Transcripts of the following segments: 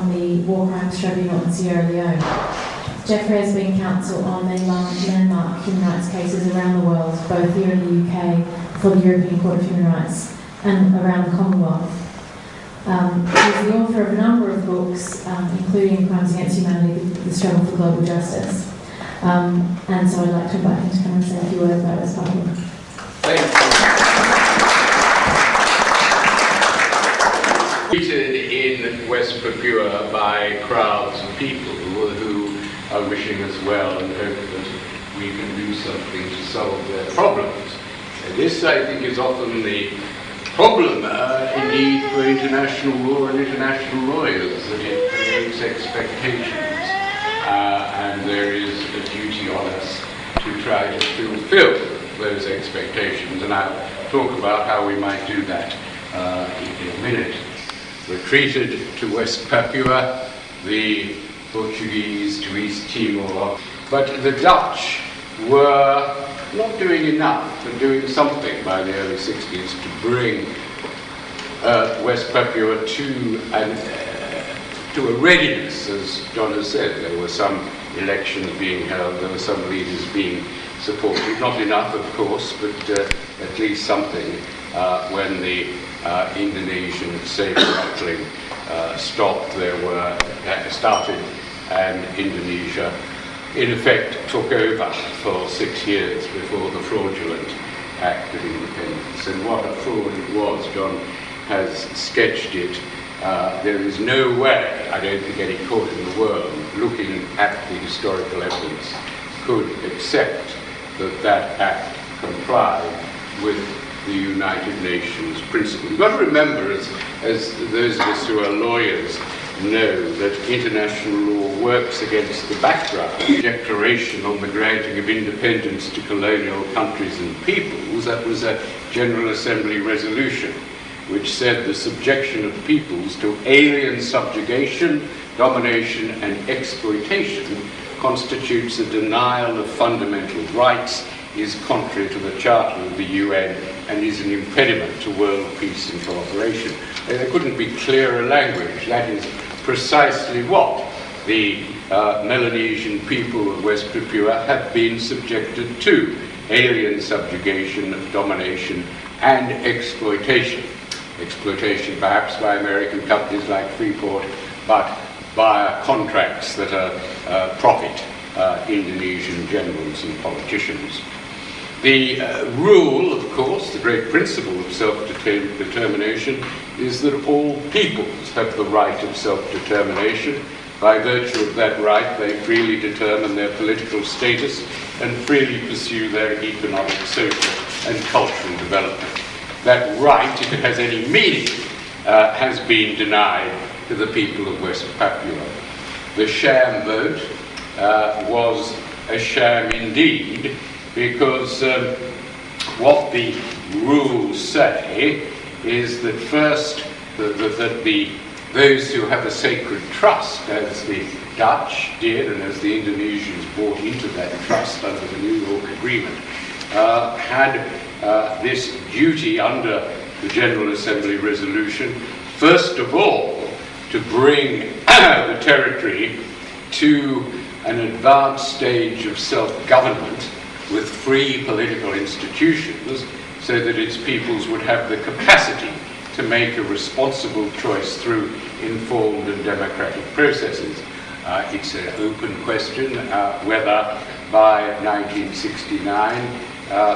on the War Crimes Tribunal in Sierra Leone. Jeffrey has been counsel on many landmark human rights cases around the world, both here in the UK for the European Court of Human Rights and around the Commonwealth. He's the author of a number of books, including Crimes Against Humanity, The Struggle for Global Justice. And so I'd like to invite him to come and say a few words about West Papua. Thank you. Treated in West Papua by crowds of people who are wishing us well and hope that we can do something to solve their problems. And this, I think, is often the problem indeed for international law and international lawyers, that it creates expectations, and there is a duty on us to try to fulfill those expectations, and I'll talk about how we might do that in a minute. Retreated to West Papua, the Portuguese to East Timor, but the Dutch were not doing enough, but doing something by the early 60s to bring West Papua to a readiness. As John has said, there were some elections being held, there were some leaders being supported, not enough of course, but at least something when the Indonesian saber rattling stopped. Started, and Indonesia in effect took over for 6 years before the fraudulent Act of Independence. And what a fraud it was, John has sketched it. There is no way, I don't think any court in the world, looking at the historical evidence, could accept that that act complied with the United Nations principles. You've got to remember, as those of us who are lawyers know, that international law works against the background. The Declaration on the Granting of Independence to Colonial Countries and Peoples, that was a General Assembly resolution which said the subjection of peoples to alien subjugation, domination and exploitation constitutes a denial of fundamental rights, is contrary to the Charter of the UN, and is an impediment to world peace and cooperation. There couldn't be clearer language. That is precisely what the Melanesian people of West Papua have been subjected to: alien subjugation, domination and exploitation. Exploitation perhaps by American companies like Freeport, but via contracts that profit Indonesian generals and politicians. The rule, of course, the great principle of self-determination is that all peoples have the right of self-determination. By virtue of that right, they freely determine their political status and freely pursue their economic, social and cultural development. That right, if it has any meaning, has been denied to the people of West Papua. The sham vote was a sham indeed, because what the rules say is that first, those who have a sacred trust, as the Dutch did and as the Indonesians bought into that trust under the New York Agreement, had this duty under the General Assembly resolution, first of all, to bring the territory to an advanced stage of self-government with free political institutions, so that its peoples would have the capacity to make a responsible choice through informed and democratic processes. It's an open question whether by 1969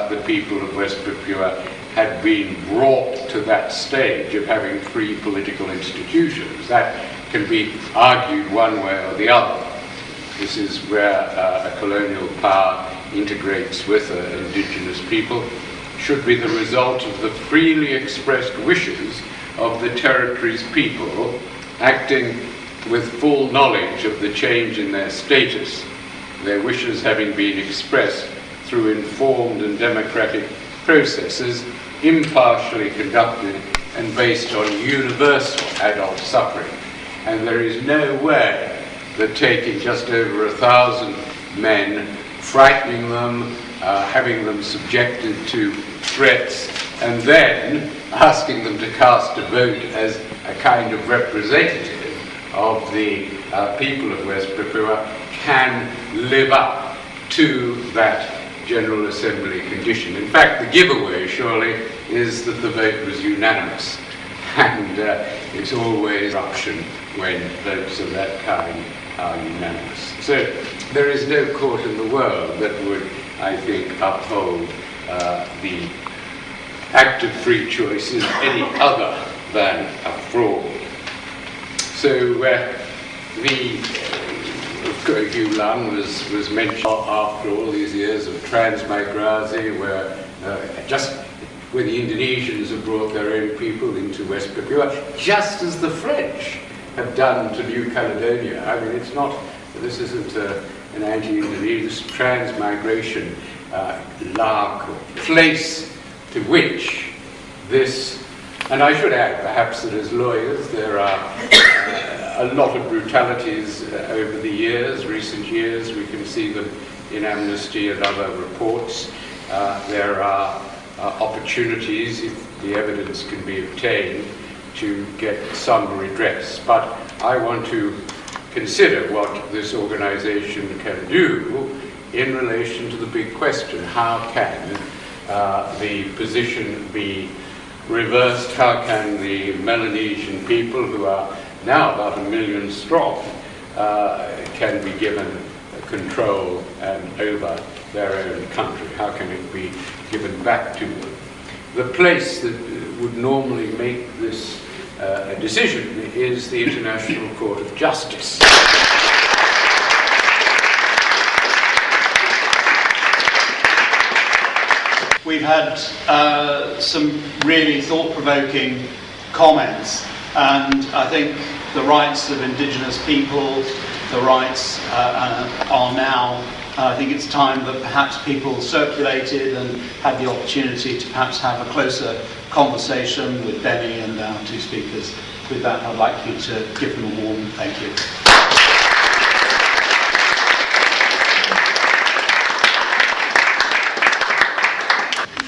the people of West Papua had been brought to that stage of having free political institutions. That can be argued one way or the other. This is where a colonial power integrates with indigenous people. Should be the result of the freely expressed wishes of the territory's people, acting with full knowledge of the change in their status, their wishes having been expressed through informed and democratic processes, impartially conducted and based on universal adult suffrage. And there is no way that taking just over 1,000 men, frightening them, having them subjected to threats, and then asking them to cast a vote as a kind of representative of the people of West Papua can live up to that General Assembly condition. In fact, the giveaway, surely, is that the vote was unanimous. And it's always corruption when votes of that kind are unanimous. So there is no court in the world that would, I think, uphold the act of free choice as any other than a fraud. So the Hugh Lung was mentioned after all these years of transmigrasi, where where the Indonesians have brought their own people into West Papua, just as the French have done to New Caledonia. I mean, this isn't an anti-Indonesian, this transmigration place to which this, and I should add perhaps that as lawyers there are a lot of brutalities over the years, recent years. We can see them in Amnesty and other reports. There are opportunities, if the evidence can be obtained, to get some redress. But I want to consider what this organization can do in relation to the big question: how can the position be reversed? How can the Melanesian people, who are now about 1 million strong, can be given control over their own country? How can it be given back to them? The place that would normally make this a decision is the International Court of Justice. We've had some really thought-provoking comments, and I think the rights of Indigenous people, the rights are now, I think it's time that perhaps people circulated and had the opportunity to perhaps have a closer conversation with Benny and our two speakers. With that, I'd like you to give them a warm thank you.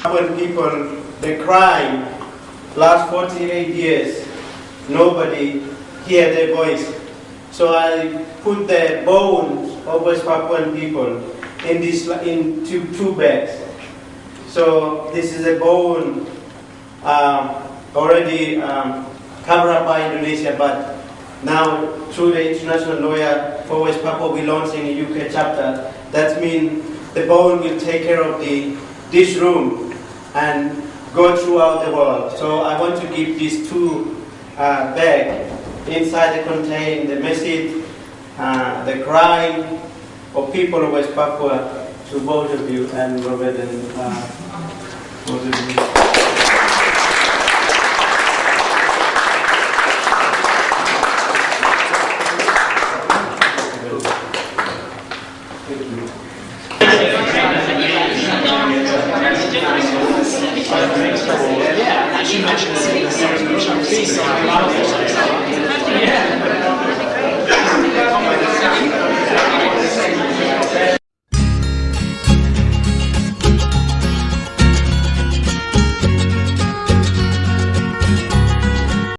When people, they cry, last 48 years, nobody hear their voice. So I put the bones of West Papuan people in two bags. So this is a bone already covered up by Indonesia, but now through the international lawyer for West Papua, we're launching a UK chapter. That means the bone will take care of this room and go throughout the world. So I want to give these two bags. Inside they contain the message, the crying of people of West Papua to both of you and Robert and both of you. Yeah, as you mentioned,